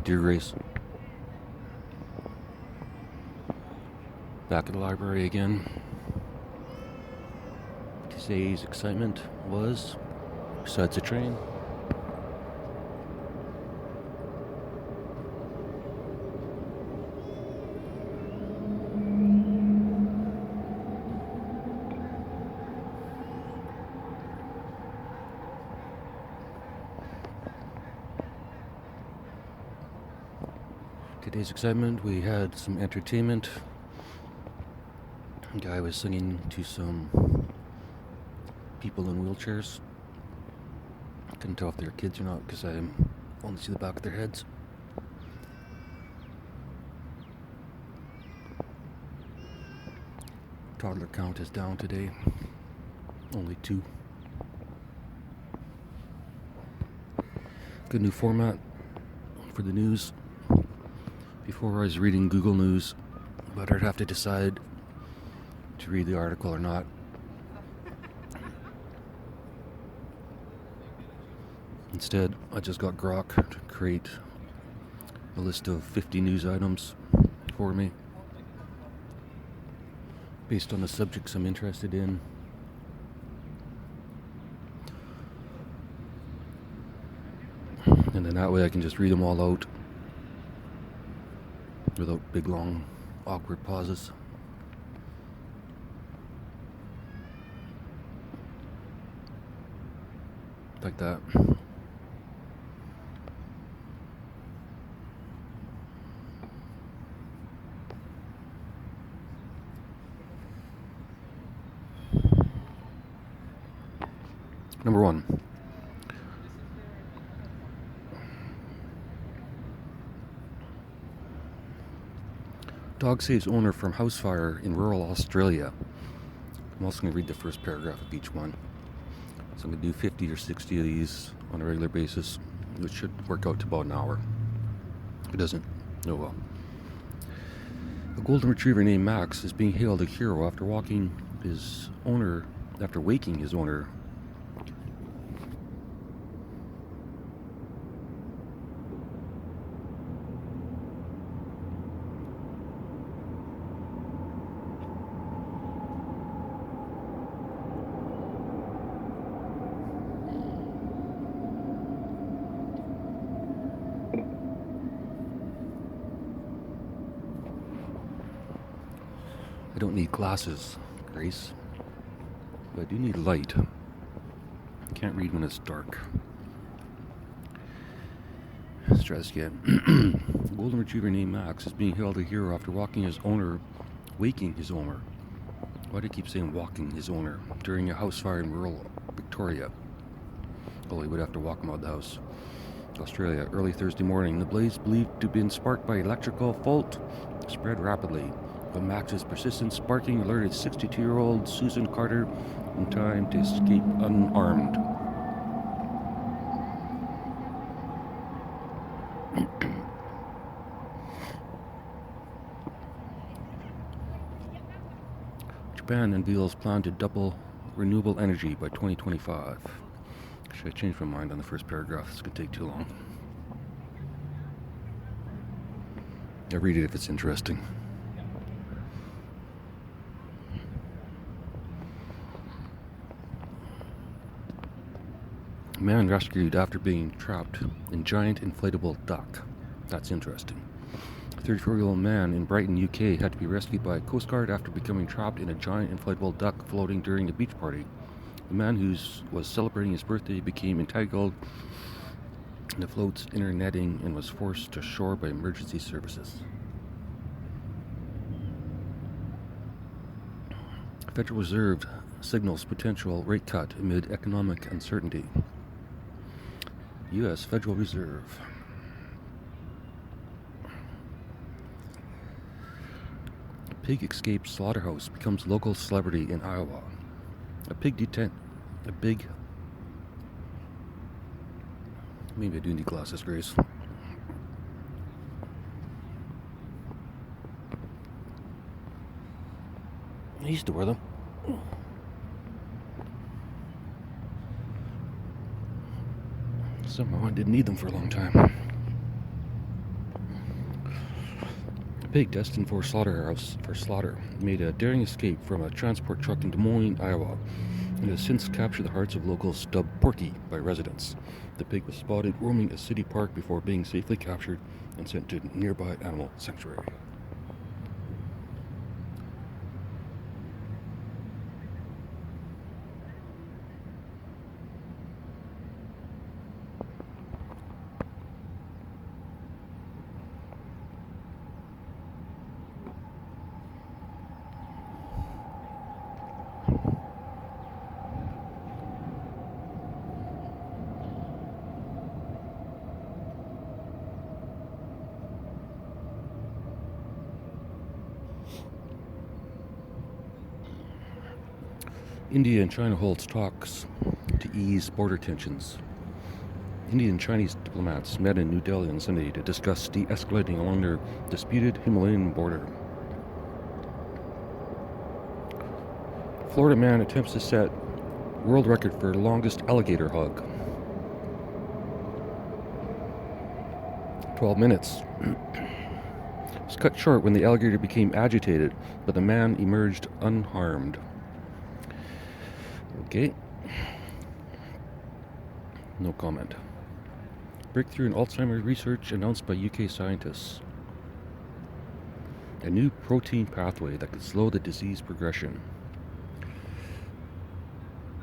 Dear Grace, back at the library again. Today's excitement was, besides the train, we had some entertainment. A guy was singing to some people in wheelchairs. I couldn't tell if they were kids or not because I only see the back of their heads. Toddler count is down today. Only 2. Good new format for the news. Before I was reading Google News, but I'd have to decide to read the article or not. Instead, I just got Grok to create a list of 50 news items for me based on the subjects I'm interested in. And then that way I can just read them all out without big, long, awkward pauses. Like that. Number 1. Dog saves owner from house fire in rural Australia. I'm also going to read the first paragraph of each one. So I'm going to do 50 or 60 of these on a regular basis, which should work out to about an hour. If it doesn't, oh well. A golden retriever named Max is being hailed a hero after waking his owner. I don't need glasses, Grace, but I do need light. I can't read when it's dark. Let's try this again. A golden retriever named Max is being hailed a hero after waking his owner. Why do I keep saying walking his owner? During a house fire in rural Victoria. Well, he would have to walk him out of the house. Australia, early Thursday morning. The blaze, believed to have been sparked by electrical fault, spread rapidly. But Max's persistent sparking alerted 62-year-old Susan Carter in time to escape unharmed. Japan unveils plan to double renewable energy by 2025. Should I change my mind on the first paragraph? It's going to take too long. I'll read it if it's interesting. Man rescued after being trapped in giant inflatable duck. That's interesting. A 34-year-old man in Brighton, UK had to be rescued by a Coast Guard after becoming trapped in a giant inflatable duck floating during a beach party. The man who was celebrating his birthday became entangled in the float's inner netting and was forced to shore by emergency services. Federal Reserve signals potential rate cut amid economic uncertainty. U.S. Federal Reserve. Pig escapes slaughterhouse, becomes local celebrity in Iowa. Maybe I do need glasses, Grace. I used to wear them. Somehow I didn't need them for a long time. pig destined for slaughterhouse for slaughter made a daring escape from a transport truck in Des Moines, Iowa, and has since captured the hearts of locals dubbed Porky by residents. The pig was spotted roaming a city park before being safely captured and sent to a nearby animal sanctuary. India and China holds talks to ease border tensions. Indian and Chinese diplomats met in New Delhi on Sunday to discuss de-escalating along their disputed Himalayan border. Florida man attempts to set world record for longest alligator hug. 12 minutes. It was cut short when the alligator became agitated, but the man emerged unharmed. Okay. No comment. Breakthrough in Alzheimer's research announced by UK scientists. A new protein pathway that could slow the disease progression.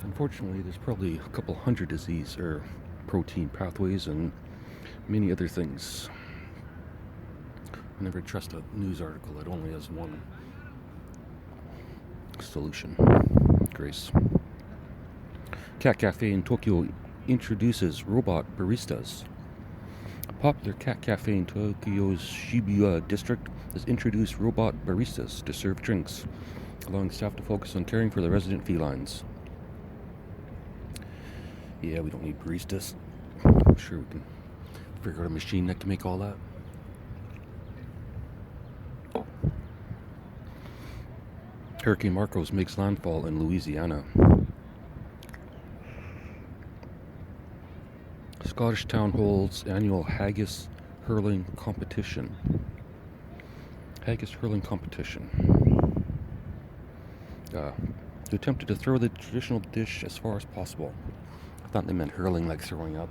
Unfortunately, there's probably a couple hundred disease or protein pathways and many other things. I never trust a news article that only has one solution. Grace. Cat Cafe in Tokyo introduces robot baristas. A popular cat cafe in Tokyo's Shibuya district has introduced robot baristas to serve drinks, allowing staff to focus on caring for the resident felines. Yeah, we don't need baristas. I'm sure we can figure out a machine that can make all that. Hurricane Marcos makes landfall in Louisiana. Scottish town holds annual haggis hurling competition. Haggis hurling competition. Who attempted to throw the traditional dish as far as possible. I thought they meant hurling like throwing up.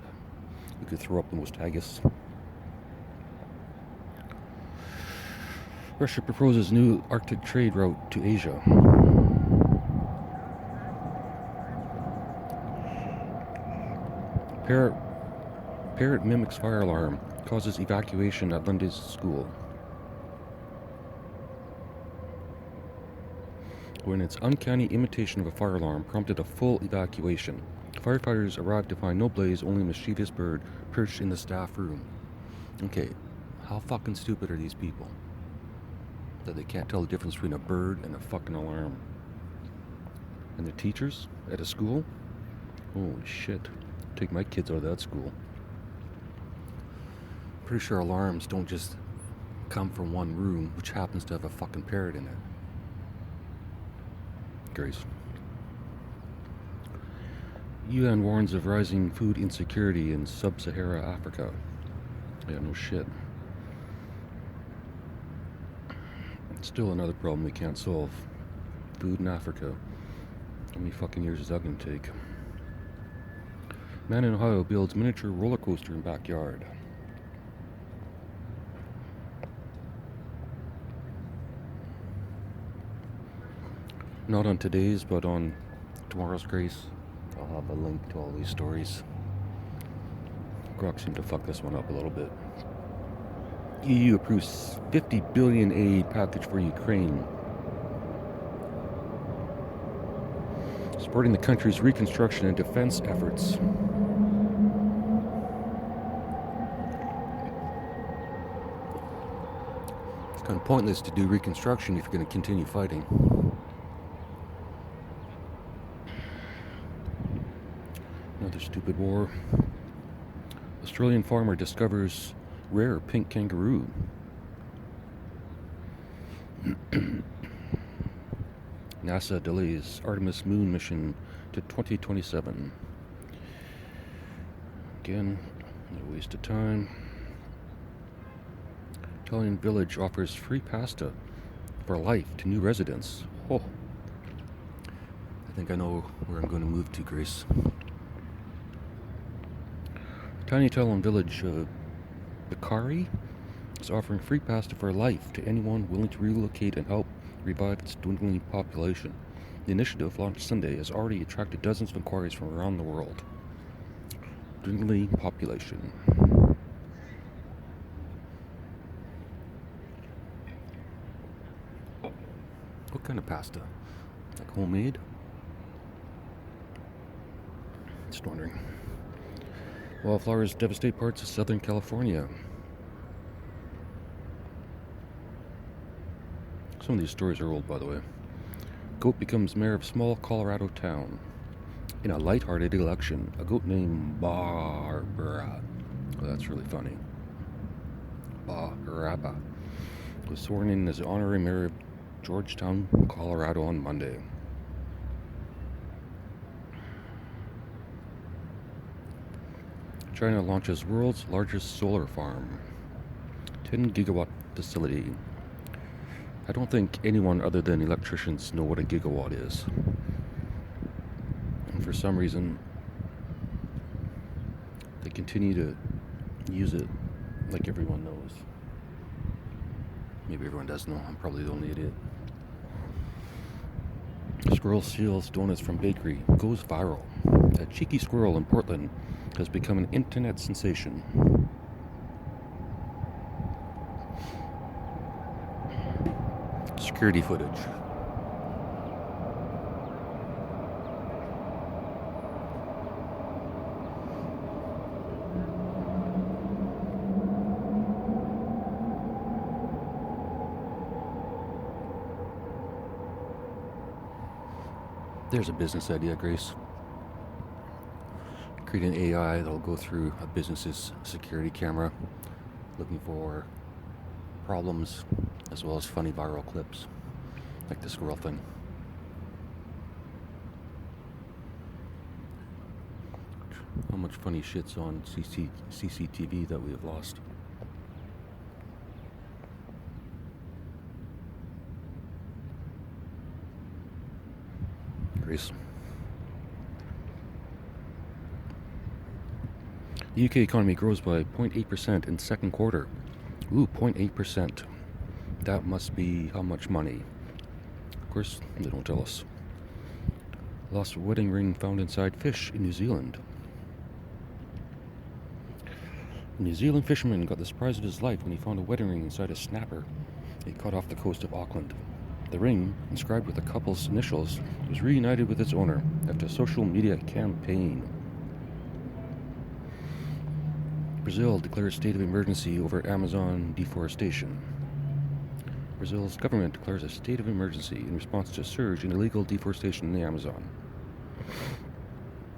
You could throw up the most haggis. Russia proposes new Arctic trade route to Asia. Parrot mimics fire alarm, causes evacuation at London's school. When its uncanny imitation of a fire alarm prompted a full evacuation, firefighters arrived to find no blaze, only a mischievous bird perched in the staff room. Okay, how fucking stupid are these people? That they can't tell the difference between a bird and a fucking alarm. And the teachers at a school? Holy shit. Take my kids out of that school. Pretty sure alarms don't just come from one room, which happens to have a fucking parrot in it. Grace. UN warns of rising food insecurity in sub-Saharan Africa. Yeah, no shit. Still another problem we can't solve. Food in Africa. How many fucking years is that going to take? Man in Ohio builds miniature roller coaster in backyard. Not on today's, but on tomorrow's Grace. I'll have a link to all these stories. Grok seemed to fuck this one up a little bit. EU approves 50 billion aid package for Ukraine, supporting the country's reconstruction and defense efforts. It's kind of pointless to do reconstruction if you're going to continue fighting. Another stupid war. Australian farmer discovers rare pink kangaroo. NASA delays Artemis moon mission to 2027. Again, no waste of time. Italian village offers free pasta for life to new residents. Oh, I think I know where I'm going to move to, Grace. Tiny Italian village Bacari is offering free pasta for life to anyone willing to relocate and help revive its dwindling population. The initiative, launched Sunday, has already attracted dozens of inquiries from around the world. Dwindling population. What kind of pasta? Like homemade? Just wondering. Wildfires devastate parts of Southern California. Some of these stories are old, by the way. Goat becomes mayor of small Colorado town. In a lighthearted election, a goat named Barbara, oh, that's really funny, Baraba, was sworn in as the honorary mayor of Georgetown, Colorado on Monday. China launches world's largest solar farm, 10 gigawatt facility. I don't think anyone other than electricians know what a gigawatt is. And for some reason, they continue to use it like everyone knows. Maybe everyone does know. I'm probably the only idiot. Squirrel steals donuts from bakery, goes viral. A cheeky squirrel in Portland has become an internet sensation. Security footage. There's a business idea, Grace. Create an AI that'll go through a business's security camera looking for problems as well as funny viral clips like the squirrel thing. How much funny shit's on CCTV that we have lost. Grace. The UK economy grows by 0.8% in second quarter. Ooh, 0.8%. That must be how much money? Of course, they don't tell us. Lost wedding ring found inside fish in New Zealand. A New Zealand fisherman got the surprise of his life when he found a wedding ring inside a snapper he caught off the coast of Auckland. The ring, inscribed with the couple's initials, was reunited with its owner after a social media campaign. Brazil declares state of emergency over Amazon deforestation. Brazil's government declares a state of emergency in response to a surge in illegal deforestation in the Amazon.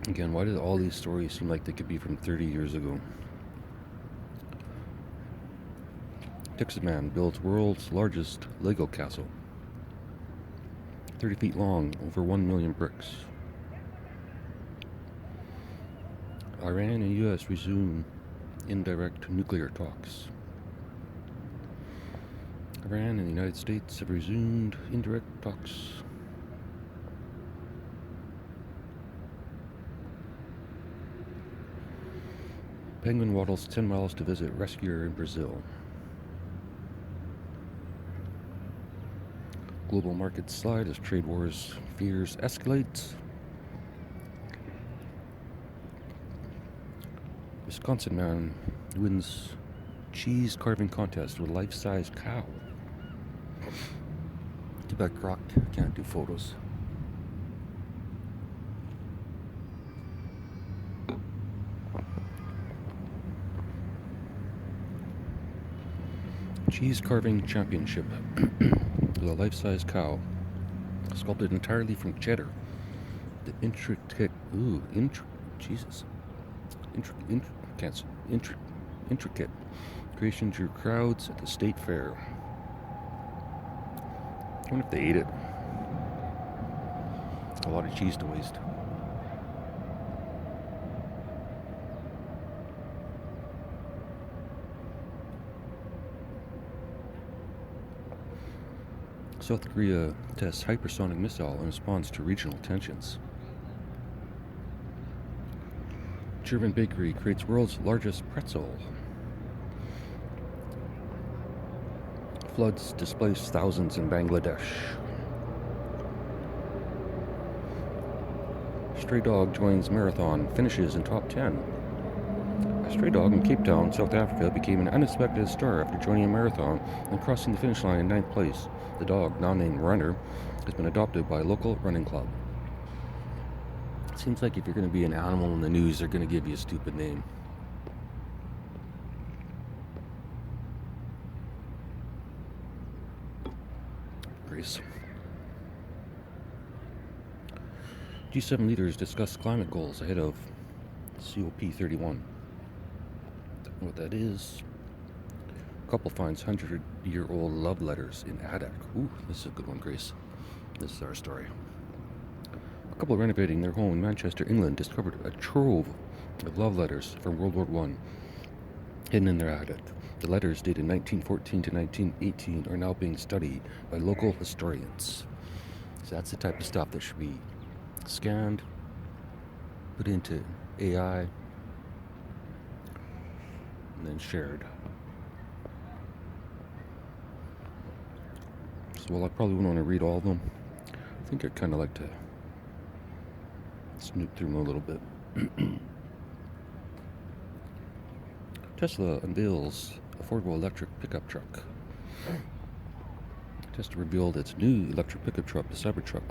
Again, why do all these stories seem like they could be from 30 years ago? Texas man builds world's largest Lego castle. 30 feet long, over 1 million bricks. Iran and U.S. resume indirect nuclear talks. Iran and the United States have resumed indirect talks. Penguin waddles 10 miles to visit rescuer in Brazil. Global markets slide as trade wars fears escalate. Wisconsin man wins cheese carving contest with life-size cow. Too bad Grok can't do photos. Cheese carving championship. With a life-size cow, sculpted entirely from cheddar. The intricate creation drew crowds at the state fair. I wonder if they ate it. A lot of cheese to waste. South Korea tests hypersonic missile in response to regional tensions. German bakery creates world's largest pretzel. Floods displace thousands in Bangladesh. Stray dog joins marathon, finishes in top 10. A stray dog in Cape Town, South Africa, became an unexpected star after joining a marathon and crossing the finish line in 9th place. The dog, now named Runner, has been adopted by a local running club. It seems like if you're going to be an animal in the news, they're going to give you a stupid name. Grace. G7 leaders discuss climate goals ahead of COP31. Don't know what that is. Couple finds 100-year-old love letters in attic. Ooh, this is a good one, Grace. This is our story. A couple renovating their home in Manchester, England, discovered a trove of love letters from World War I hidden in their attic. The letters, dated 1914 to 1918, are now being studied by local historians. So that's the type of stuff that should be scanned, put into AI, and then shared. So while I probably wouldn't want to read all of them, I think I'd kind of like to snoop through them a little bit. Tesla unveils affordable electric pickup truck. Tesla revealed its new electric pickup truck, the Cybertruck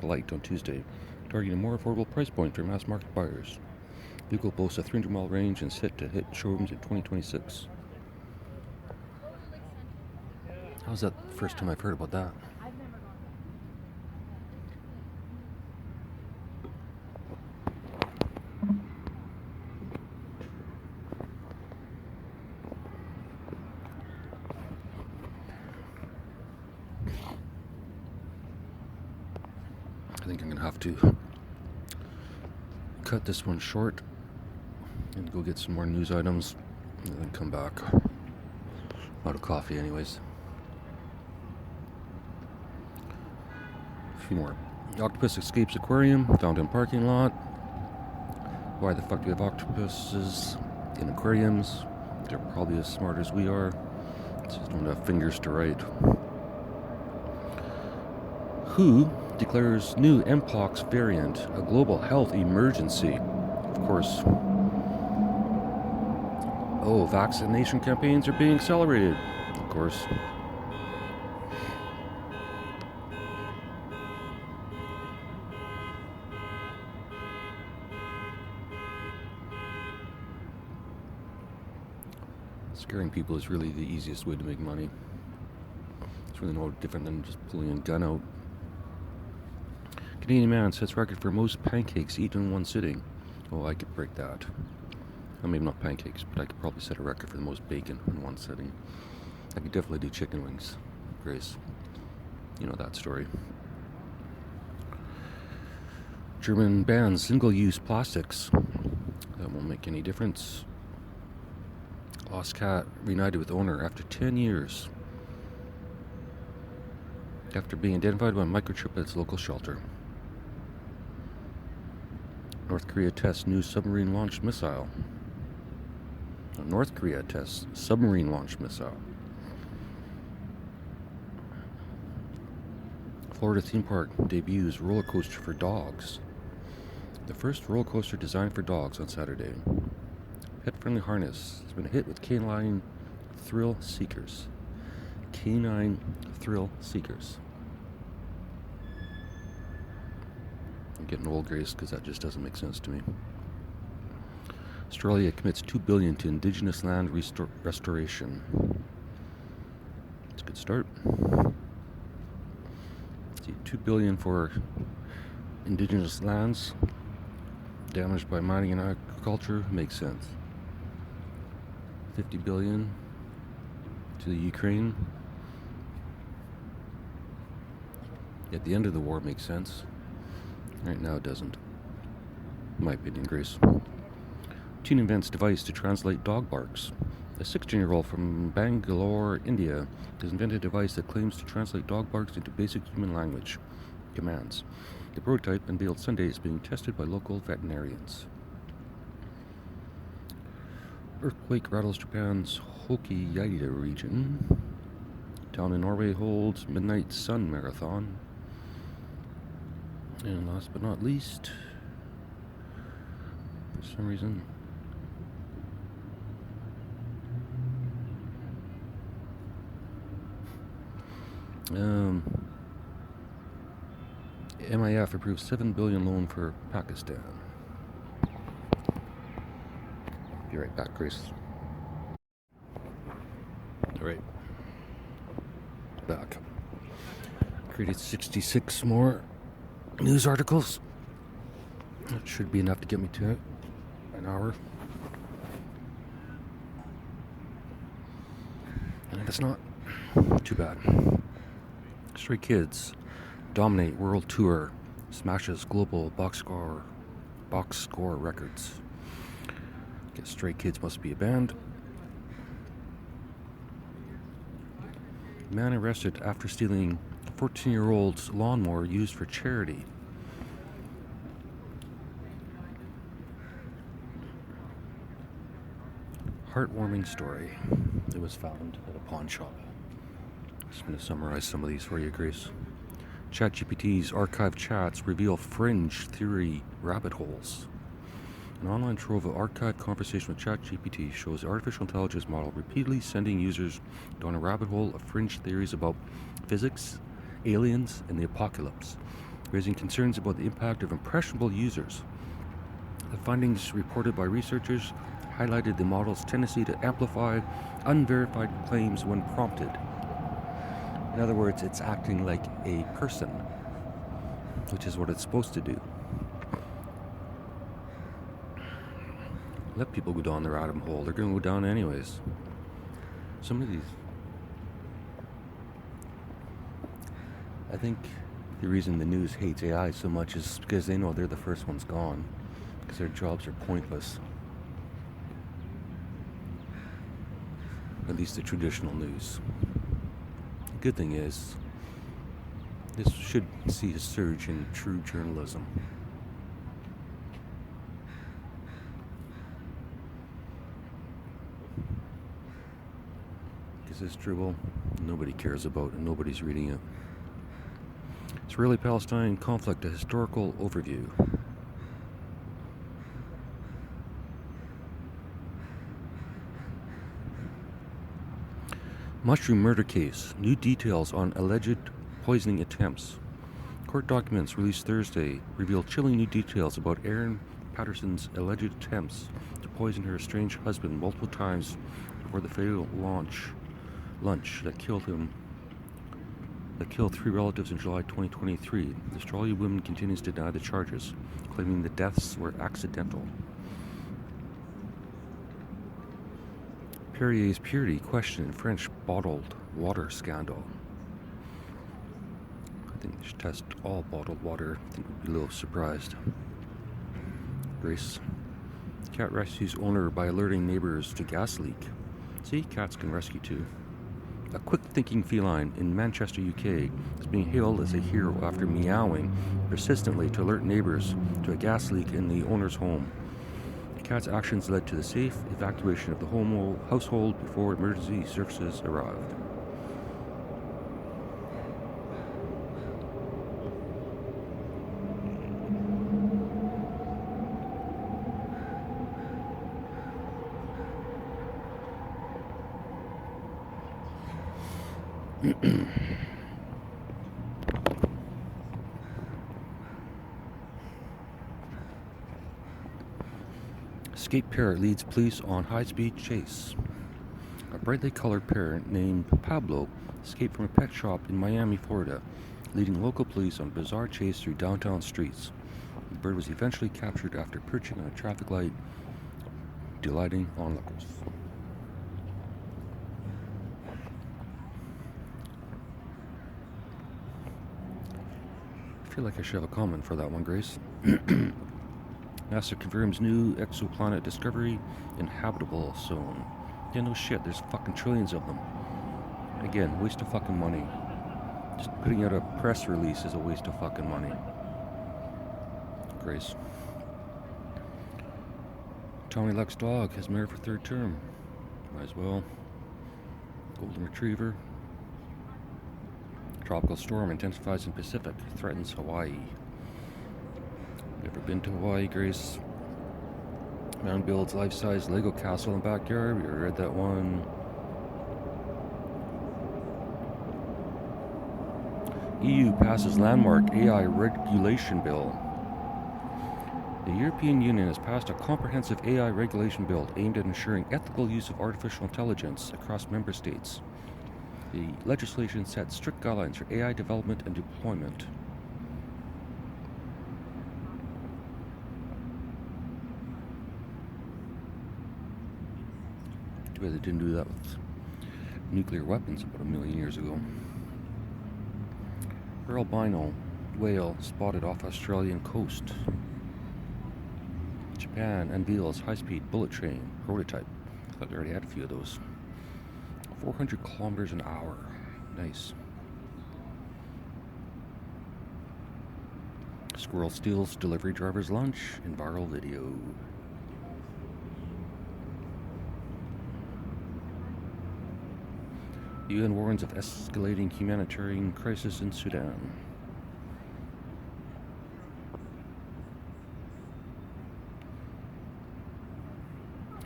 Lite, on Tuesday, targeting a more affordable price point for mass market buyers. The vehicle boasts a 300-mile range and is set to hit showrooms in 2026. How's that the first time I've heard about that? I think I'm going to have to cut this one short and go get some more news items and then come back. Out of coffee anyways. A few more. Octopus escapes aquarium, found in parking lot. Why the fuck do we have octopuses in aquariums? They're probably as smart as we are. Just don't have fingers to write. WHO declares new Mpox variant a global health emergency. Of course. Oh, vaccination campaigns are being accelerated. Of course. Scaring people is really the easiest way to make money. It's really no different than just pulling a gun out. Canadian man sets record for most pancakes eaten in one sitting. Oh, I could break that. I mean, not pancakes, but I could probably set a record for the most bacon in one sitting. I could definitely do chicken wings, Grace. You know that story. German bans single-use plastics. That won't make any difference. Lost cat reunited with owner after 10 years. After being identified by a microchip at its local shelter. North Korea tests new submarine-launched missile. North Korea tests submarine-launched missile. Florida theme park debuts roller coaster for dogs. The first roller coaster designed for dogs on Saturday. Pet-friendly harness has been a hit with canine thrill seekers. Canine thrill seekers. I'm getting old, Grace, because that just doesn't make sense to me. Australia commits $2 billion to indigenous land restoration. It's a good start. See, $2 billion for indigenous lands damaged by mining and agriculture makes sense. $50 billion to the Ukraine at the end of the war makes sense. Right now it doesn't. In my opinion, Grace. Teen invents device to translate dog barks. A 16-year-old from Bangalore, India, has invented a device that claims to translate dog barks into basic human language commands. The prototype, unveiled Sunday, is being tested by local veterinarians. Earthquake rattles Japan's Hokkaido region. Town in Norway holds Midnight Sun Marathon. And last but not least, for some reason, MIF approves $7 billion loan for Pakistan. Be right back, Grace. All right, back. Created 66 more news articles. That should be enough to get me to an hour. And if it's not, too bad. Stray Kids dominate world tour, smashes global box score records. Guess Stray Kids must be a band. Man arrested after stealing 14-year-old's lawnmower used for charity. Heartwarming story. It was found at a pawn shop. Just going to summarize some of these for you, Grace. ChatGPT's archived chats reveal fringe theory rabbit holes. An online trove of archived conversation with ChatGPT shows the artificial intelligence model repeatedly sending users down a rabbit hole of fringe theories about physics, aliens, and the apocalypse, raising concerns about the impact of impressionable users. The findings reported by researchers highlighted the model's tendency to amplify unverified claims when prompted. In other words, it's acting like a person, which is what it's supposed to do. Let people go down the rabbit hole. They're going to go down anyways. Some of these... I think the reason the news hates AI so much is because they know they're the first ones gone. Because their jobs are pointless. At least the traditional news. The good thing is, this should see a surge in true journalism. Because this dribble, nobody cares about and nobody's reading it. Israeli-Palestine conflict, a historical overview. Mushroom murder case. New details on alleged poisoning attempts. Court documents released Thursday reveal chilling new details about Erin Patterson's alleged attempts to poison her estranged husband multiple times before the fatal lunch that killed 3 relatives in July 2023. The Australian woman continues to deny the charges, claiming the deaths were accidental. Perrier's purity questioned in French bottled water scandal. I think they should test all bottled water. I think we'd be a little surprised. Grace. Cat rescues owner by alerting neighbors to gas leak. See, cats can rescue too. A quick-thinking feline in Manchester, UK, is being hailed as a hero after meowing persistently to alert neighbors to a gas leak in the owner's home. The cat's actions led to the safe evacuation of the household before emergency services arrived. Escaped parrot leads police on high-speed chase. A brightly colored parrot named Pablo escaped from a pet shop in Miami, Florida, leading local police on a bizarre chase through downtown streets. The bird was eventually captured after perching on a traffic light, delighting onlookers. I feel like I should have a comment for that one, Grace. NASA confirms new exoplanet discovery in habitable zone. Yeah, no shit, there's fucking trillions of them. Again, waste of fucking money. Just putting out a press release is a waste of fucking money. Grace. Tommy Luck's dog has married for third term. Might as well. Golden Retriever. Tropical storm intensifies in Pacific. Threatens Hawaii. Never been to Hawaii, Grace? Man builds life-size Lego castle in backyard. We already read that one. EU passes landmark AI regulation bill. The European Union has passed a comprehensive AI regulation bill aimed at ensuring ethical use of artificial intelligence across member states. The legislation sets strict guidelines for AI development and deployment. Too bad they didn't do that with nuclear weapons about 1 million years ago. Albino whale spotted off Australian coast. Japan unveils high-speed bullet train prototype. I thought they already had a few of those. 400 kilometers an hour. Nice. Squirrel steals delivery driver's lunch in viral video. UN warns of escalating humanitarian crisis in Sudan.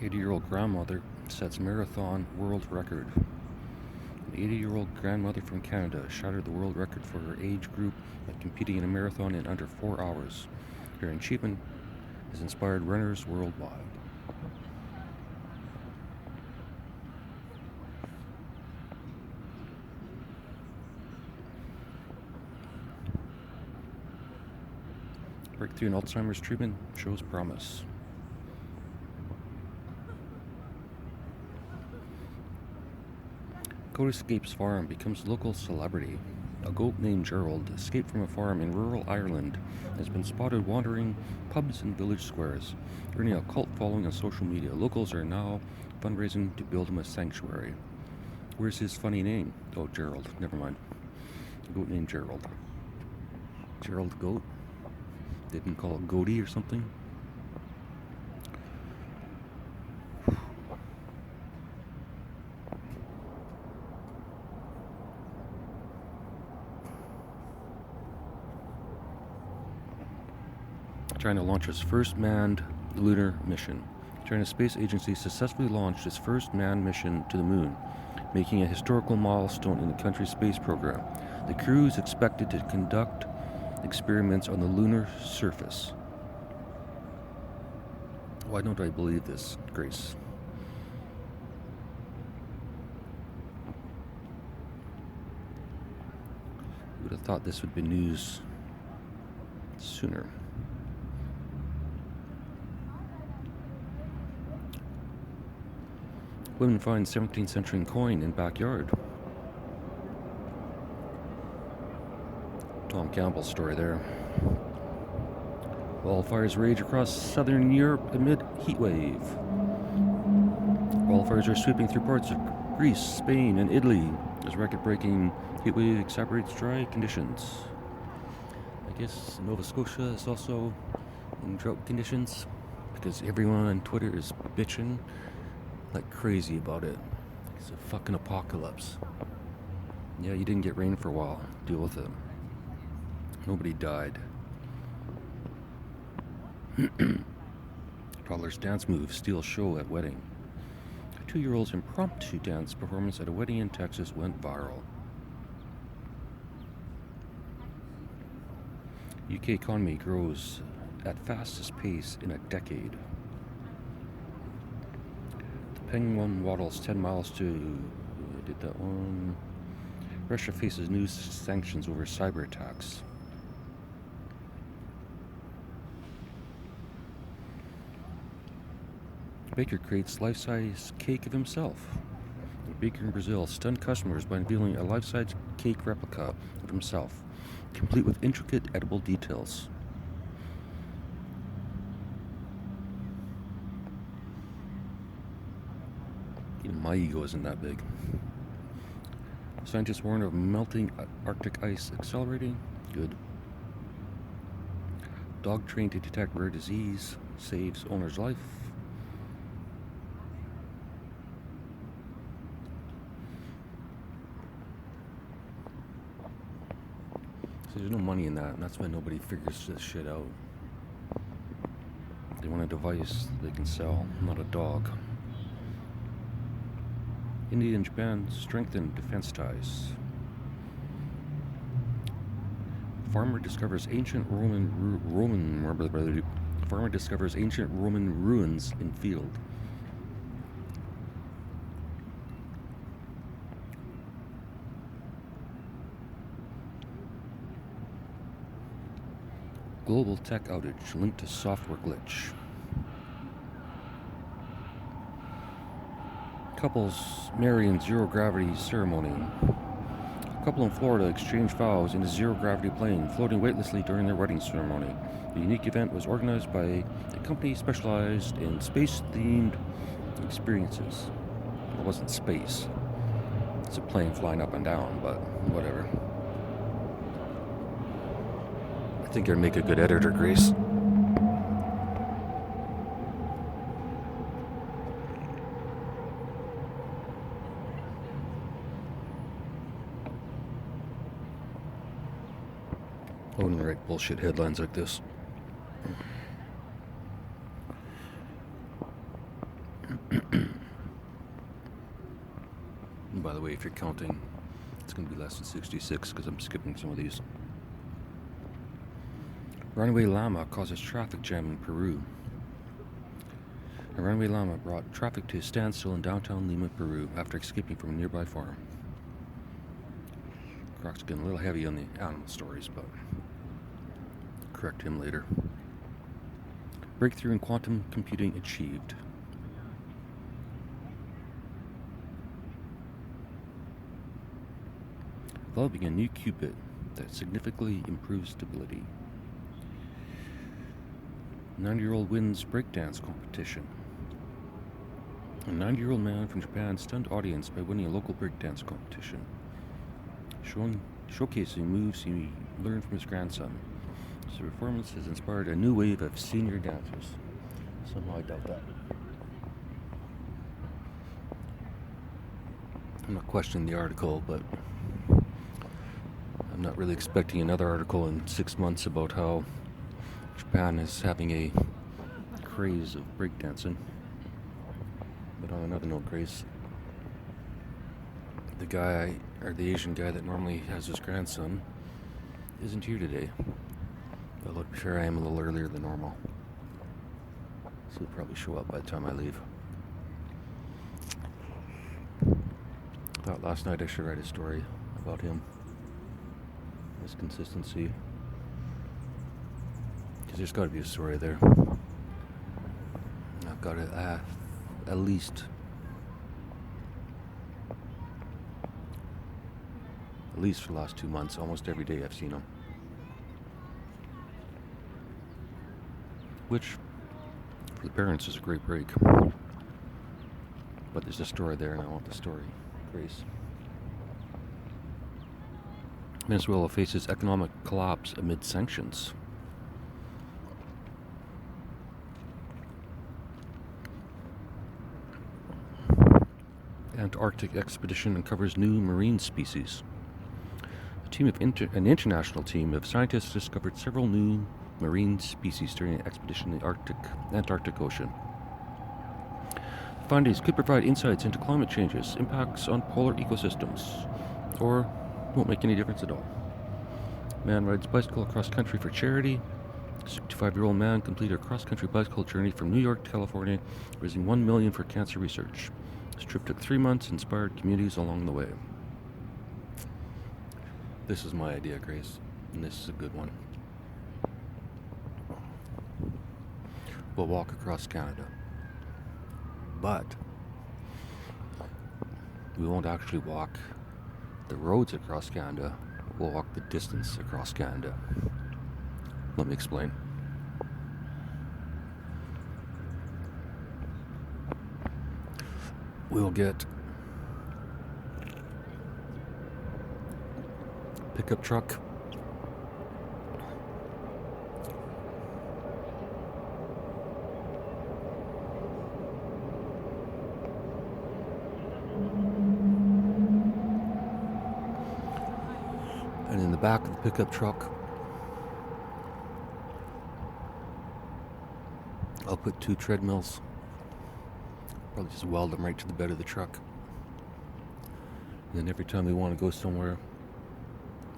An 80-year-old grandmother sets marathon world record. An 80-year-old grandmother from Canada shattered the world record for her age group by competing in a marathon in under 4 hours. Her achievement has inspired runners worldwide. Breakthrough in Alzheimer's treatment shows promise. Goat escapes farm, becomes local celebrity. A goat named Gerald escaped from a farm in rural Ireland and has been spotted wandering pubs and village squares, earning a cult following on social media. Locals are now fundraising to build him a sanctuary. Where's his funny name? Oh, Gerald. Never mind. A goat named Gerald. Gerald Goat? They didn't call it Goaty or something? China launches first manned lunar mission. China's space agency successfully launched its first manned mission to the moon, making a historical milestone in the country's space program. The crew is expected to conduct experiments on the lunar surface. Why don't I believe this, Grace? You would have thought this would be news sooner. Women find 17th century coin in backyard. Tom Campbell's story there. Wildfires rage across southern Europe amid heat wave. Wildfires are sweeping through parts of Greece, Spain, and Italy as record-breaking heat wave exacerbates dry conditions. I guess Nova Scotia is also in drought conditions because everyone on Twitter is bitching like crazy about it. It's a fucking apocalypse. Yeah, you didn't get rain for a while. Deal with it. Nobody died. Toddler's dance move steals show at wedding. A 2-year-old's impromptu dance performance at a wedding in Texas went viral. UK economy grows at fastest pace in a decade. The penguin waddles 10 miles to... I did that one. Russia faces new sanctions over cyber attacks. Baker creates life-size cake of himself. A baker in Brazil stunned customers by unveiling a life-size cake replica of himself, complete with intricate edible details. Even my ego isn't that big. Scientists warn of melting Arctic ice accelerating. Good. Dog trained to detect rare disease saves owner's life. So there's no money in that, and that's why nobody figures this shit out. They want a device they can sell, not a dog. India and Japan strengthen defense ties. Farmer discovers ancient Roman ruins in field. Global tech outage linked to software glitch. Couples marry in zero gravity ceremony. A couple in Florida exchanged vows in a zero gravity plane floating weightlessly during their wedding ceremony. The unique event was organized by a company specialized in space-themed experiences. It wasn't space. It's a plane flying up and down, but whatever. I think I'd make a good editor, Grace. I wouldn't write bullshit headlines like this. And by the way, if you're counting, it's going to be less than 66 because I'm skipping some of these. Runaway llama causes traffic jam in Peru. A runaway llama brought traffic to a standstill in downtown Lima, Peru, after escaping from a nearby farm. Grok's getting a little heavy on the animal stories, but correct him later. Breakthrough in quantum computing achieved. Developing a new qubit that significantly improves stability. 90-year-old wins breakdance competition. A 90-year-old man from Japan stunned audience by winning a local breakdance competition, showcasing moves he learned from his grandson. His performance has inspired a new wave of senior dancers. Somehow I doubt that. I'm not questioning the article, but I'm not really expecting another article in 6 months about how Japan is having a craze of breakdancing. But on another note, Grace, the guy, or the Asian guy that normally has his grandson, isn't here today. Although to be fair, I am a little earlier than normal. So he'll probably show up by the time I leave. Thought last night I should write a story about him. His consistency. Because there's got to be a story there. I've got it at least for the last 2 months, almost every day I've seen him. Which, for the parents, is a great break. But there's a story there, and I want the story. Grace. Venezuela faces economic collapse amid sanctions. Antarctic expedition uncovers new marine species. An international team of scientists discovered several new marine species during an expedition in the Antarctic Ocean. Findings could provide insights into climate change's impacts on polar ecosystems, or won't make any difference at all. Man rides bicycle across country for charity. 65-year-old man completed a cross-country bicycle journey from New York to California, raising $1 million for cancer research. This trip took 3 months and inspired communities along the way. This is my idea, Grace, and this is a good one. We'll walk across Canada. But we won't actually walk the roads across Canada. We'll walk the distance across Canada. Let me explain. we'll get pickup truck. And in the back of the pickup truck, I'll put 2 treadmills. Probably just weld them right to the bed of the truck. And then every time we want to go somewhere,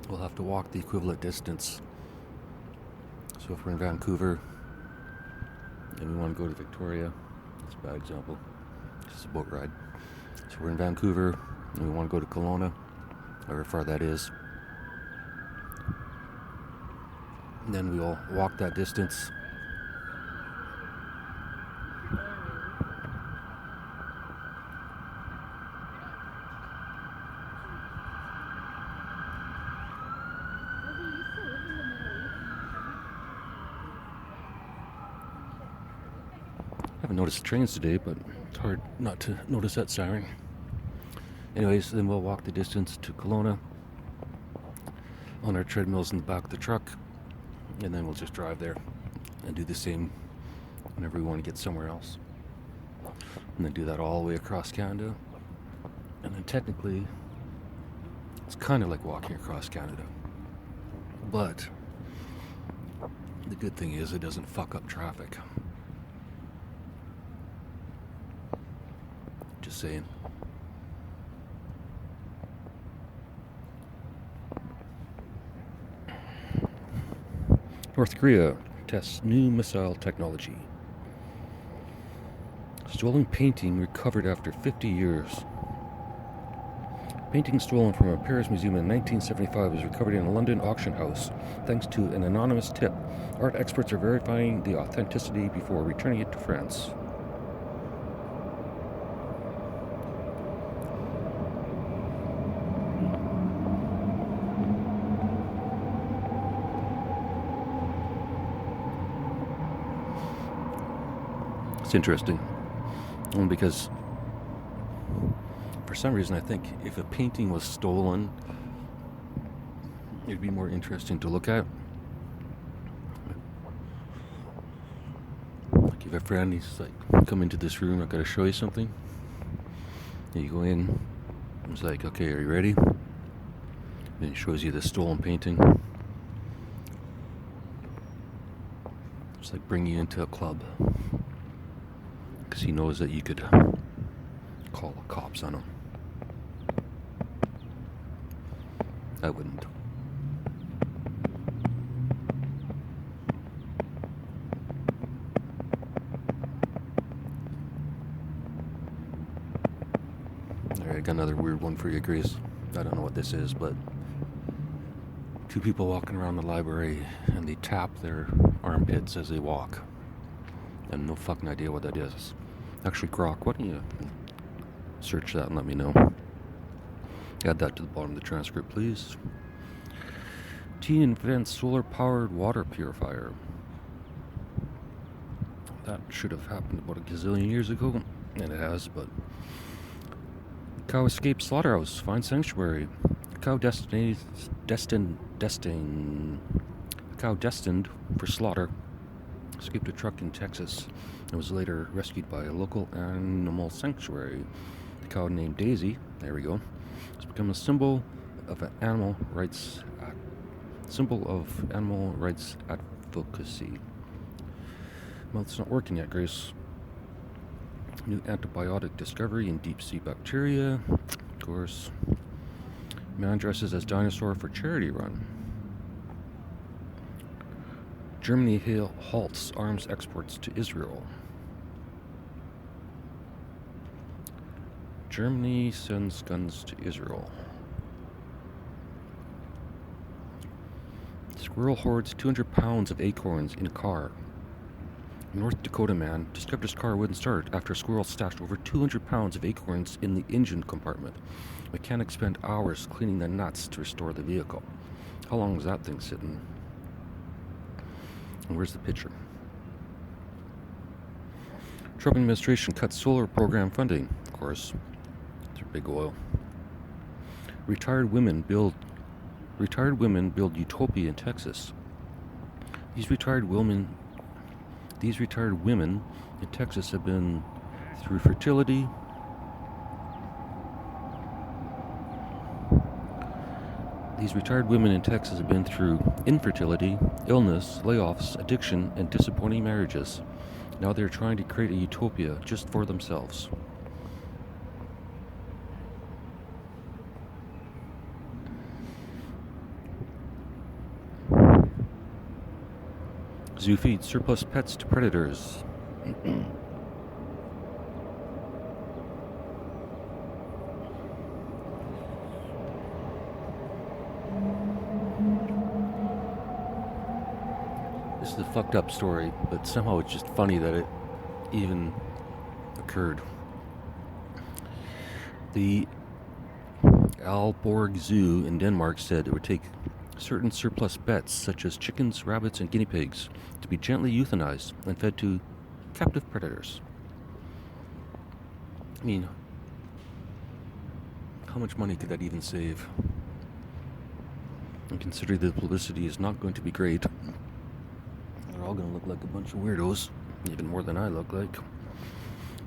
we'll have to walk the equivalent distance. So if we're in Vancouver and we want to go to Victoria, that's a bad example, just a boat ride. So we're in Vancouver and we want to go to Kelowna, however far that is. And then we'll walk that distance. I haven't noticed trains today, but it's hard not to notice that siren. Anyways, then we'll walk the distance to Kelowna on our treadmills in the back of the truck, and then we'll just drive there and do the same whenever we want to get somewhere else. And then do that all the way across Canada. And then technically, it's kind of like walking across Canada. But the good thing is it doesn't fuck up traffic. Just saying. North Korea tests new missile technology. Stolen painting recovered after 50 years. Painting stolen from a Paris museum in 1975 was recovered in a London auction house thanks to an anonymous tip. Art experts are verifying the authenticity before returning it to France. It's interesting, because for some reason I think if a painting was stolen, it'd be more interesting to look at. Like if a friend, he's like, come into this room, I've got to show you something. And you go in, he's like, okay, are you ready? Then he shows you the stolen painting. It's like bringing you into a club. Because he knows that you could call the cops on him. I wouldn't. Alright, I got another weird one for you, Grace. I don't know what this is, but 2 people walking around the library and they tap their armpits as they walk. I have no fucking idea what that is. Actually, Grok, why don't you search that and let me know? Add that to the bottom of the transcript, please. Teen invents solar-powered water purifier. That should have happened about a gazillion years ago, and it has, but... Cow escapes slaughterhouse, finds sanctuary. Cow destined for slaughter escaped a truck in Texas and was later rescued by a local animal sanctuary. The cow named Daisy, there we go, has become a symbol of animal rights advocacy. Mouth's not working yet, Grace. New antibiotic discovery in deep sea bacteria. Of course. Man dresses as dinosaur for charity run. Germany halts arms exports to Israel. Germany sends guns to Israel. Squirrel hoards 200 pounds of acorns in a car. A North Dakota man discovered his car wouldn't start after a squirrel stashed over 200 pounds of acorns in the engine compartment. Mechanics spent hours cleaning the nuts to restore the vehicle. How long was that thing sitting? And where's the picture? Trump administration cuts solar program funding. Of course. Through big oil. Retired women build utopia in Texas. These retired women in Texas have been through fertility. These retired women in Texas have been through infertility, illness, layoffs, addiction, and disappointing marriages. Now they're trying to create a utopia just for themselves. Zoo feeds surplus pets to predators. This is a fucked up story, but somehow it's just funny that it even occurred. The Aalborg Zoo in Denmark said it would take certain surplus pets, such as chickens, rabbits, and guinea pigs, to be gently euthanized and fed to captive predators. I mean, how much money could that even save? And considering the publicity is not going to be great, they're all going to look like a bunch of weirdos, even more than I look like.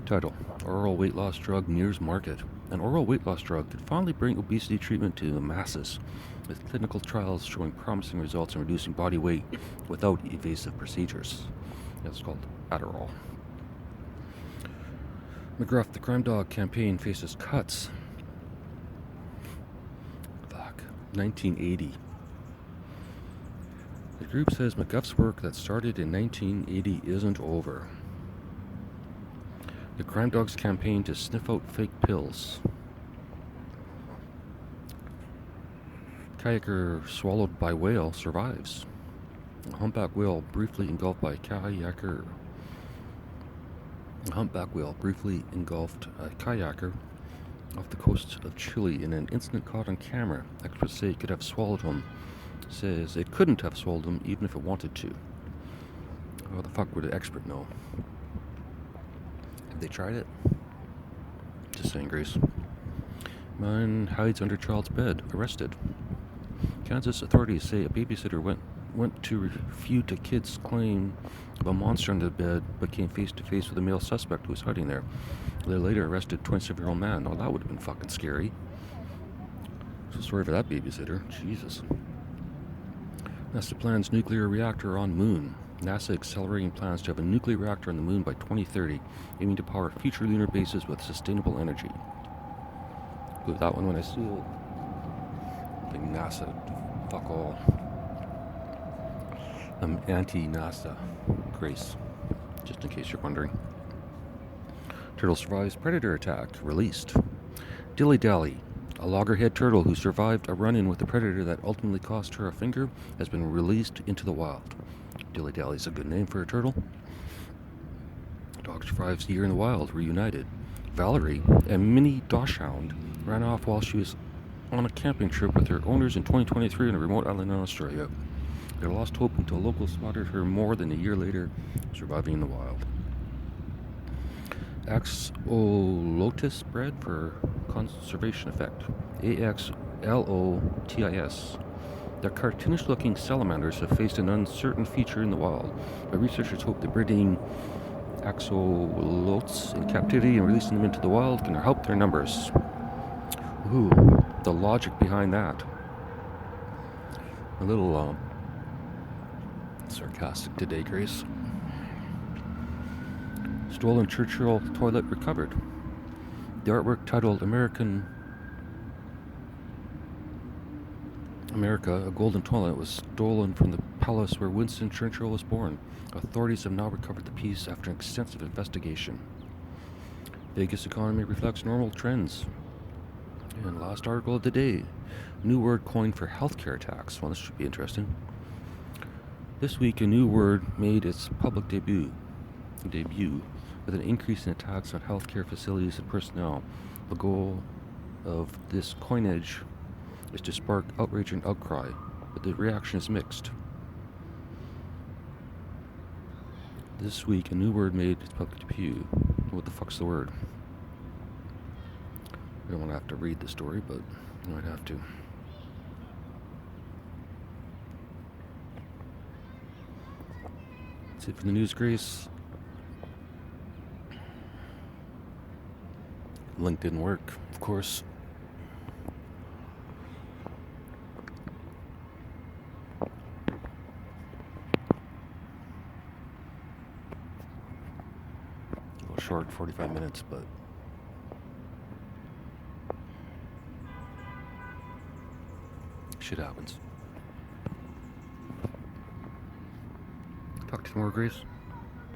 Title: Oral weight loss drug nears market. An oral weight loss drug could finally bring obesity treatment to the masses, with clinical trials showing promising results in reducing body weight without invasive procedures. It's called Adderall. McGruff, the crime dog campaign, faces cuts. 1980. The group says McGuff's work that started in 1980 isn't over. The crime dog's campaign to sniff out fake pills. Kayaker swallowed by whale survives. A humpback whale briefly engulfed by a kayaker. A humpback whale briefly engulfed a kayaker off the coast of Chile in an incident caught on camera. Experts say it could have swallowed him. Says it couldn't have swallowed him even if it wanted to. How the fuck would an expert know? Have they tried it? Just saying, Grace. Man hides under child's bed. Arrested. Kansas authorities say a babysitter went to refute a kid's claim of a monster under the bed, but came face to face with a male suspect who was hiding there. They later arrested a 27-year-old man. Oh, that would have been fucking scary. So sorry for that babysitter. Jesus. NASA plans nuclear reactor on moon. NASA accelerating plans to have a nuclear reactor on the moon by 2030, aiming to power future lunar bases with sustainable energy. Go with that one when I see it. I think NASA, fuck all. I'm anti-NASA. Grace, just in case you're wondering. Turtle survives predator attack. Released. Dilly Dally, a loggerhead turtle who survived a run-in with a predator that ultimately cost her a finger, has been released into the wild. Dilly Dally's a good name for a turtle. Dog survives here in the wild, reunited. Valerie, a mini dachshund, ran off while she was on a camping trip with her owners in 2023 on a remote island in Australia. They lost hope until locals spotted her more than a year later, surviving in the wild. Axolotus bred for conservation effect. AXLOTIS. The cartoonish-looking salamanders have faced an uncertain future in the wild, but researchers hope that breeding axolots in captivity and releasing them into the wild can help their numbers. Ooh, the logic behind that. A little sarcastic today, Grace. Stolen Churchill toilet recovered. The artwork titled America, a golden toilet, was stolen from the palace where Winston Churchill was born. Authorities have now recovered the piece after an extensive investigation. Vegas economy reflects normal trends. And last article of the day, new word coined for healthcare tax. Well, this should be interesting. This week, a new word made its public debut with an increase in attacks on healthcare facilities and personnel. The goal of this coinage is to spark outrage and outcry, but the reaction is mixed. This week, a new word made its public debut. What the fuck's the word? I don't want to have to read the story, but I might have to. That's it for the news, Grace. Link didn't work, of course. A little short, 45 minutes, but shit happens. Talk to you tomorrow, Grace.